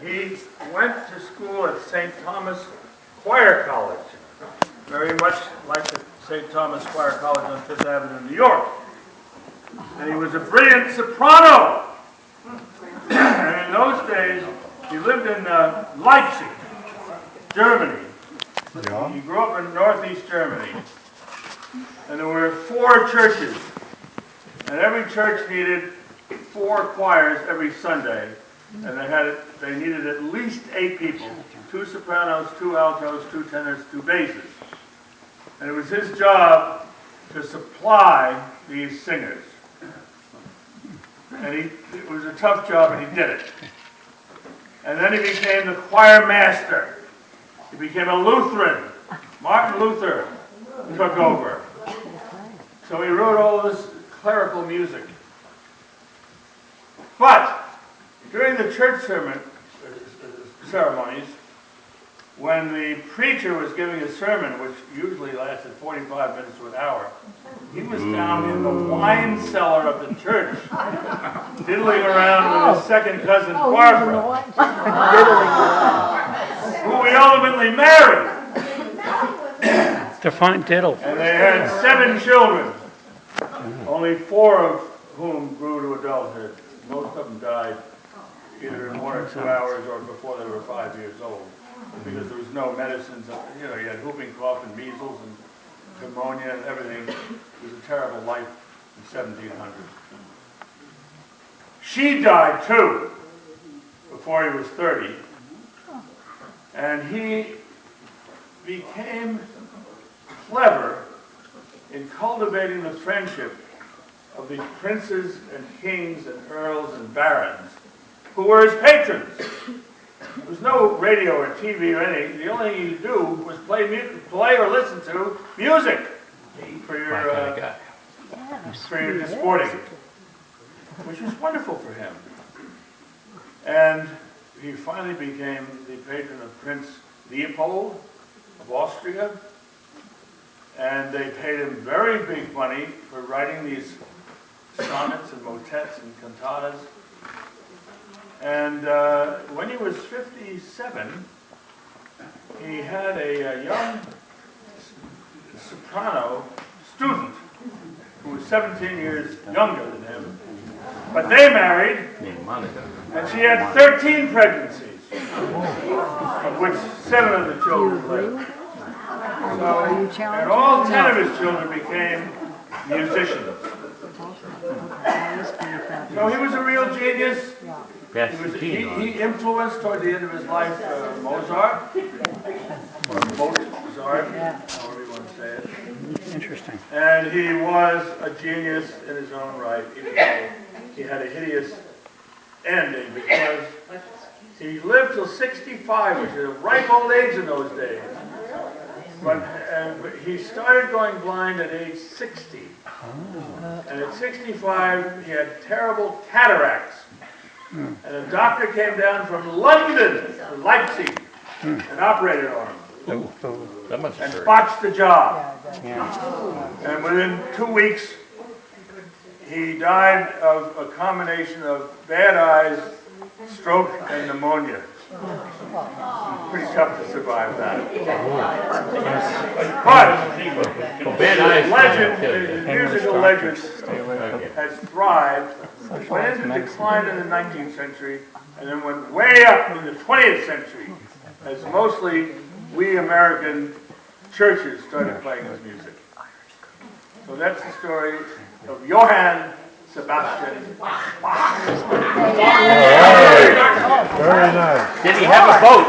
he went to school at St. Thomas Choir College, very much like the St. Thomas Choir College on Fifth Avenue, New York. And he was a brilliant soprano. And in those days, he lived in Leipzig, Germany. Yeah. He grew up in northeast Germany. And there were 4 churches. And every church needed 4 choirs every Sunday. And they needed at least 8 people. 2 sopranos, 2 altos, 2 tenors, 2 basses. And it was his job to supply these singers. And it was a tough job, and he did it. And then he became the choir master. He became a Lutheran. Martin Luther took over. So he wrote all this clerical music. But during the church ceremonies, when the preacher was giving a sermon, which usually lasted 45 minutes to an hour, he was down in the wine cellar of the church, diddling around with his second cousin Barbara, who we ultimately married. Define diddle. And they had 7 children, only 4 of whom grew to adulthood. Most of them died either in 1 or 2 hours or before they were 5 years old, because there was no medicines. You know, you had whooping cough and measles and pneumonia and everything. It was a terrible life in 1700. She died too before he was 30, and he became clever in cultivating the friendship of these princes and kings and earls and barons who were his patrons. There was no radio or TV or anything. The only thing you could do was play or listen to music for your sporting, which was wonderful for him. And he finally became the patron of Prince Leopold of Austria, and they paid him very big money for writing these sonnets and motets and cantatas. And when he was 57, he had a young soprano student who was 17 years younger than him. But they married, and she had 13 pregnancies, of which 7 of the children lived. So, and all 10 of his children became musicians. So he was a real genius. He influenced, toward the end of his life, Mozart, or Mozart, however you want to say it. Interesting. And he was a genius in his own right, even though he had a hideous ending, because he lived till 65, which is a ripe old age in those days. But he started going blind at age 60. And at 65, he had terrible cataracts. And a doctor came down from London to Leipzig and operated on him. And botched the job. And within 2 weeks, he died of a combination of bad eyes, stroke, and pneumonia. Pretty tough to survive that. But the musical legend has thrived. It went into decline in the 19th century and then went way up in the 20th century as mostly we American churches started playing his music. So that's the story of Johann Sebastian Bach. Very nice. Did he have a boat?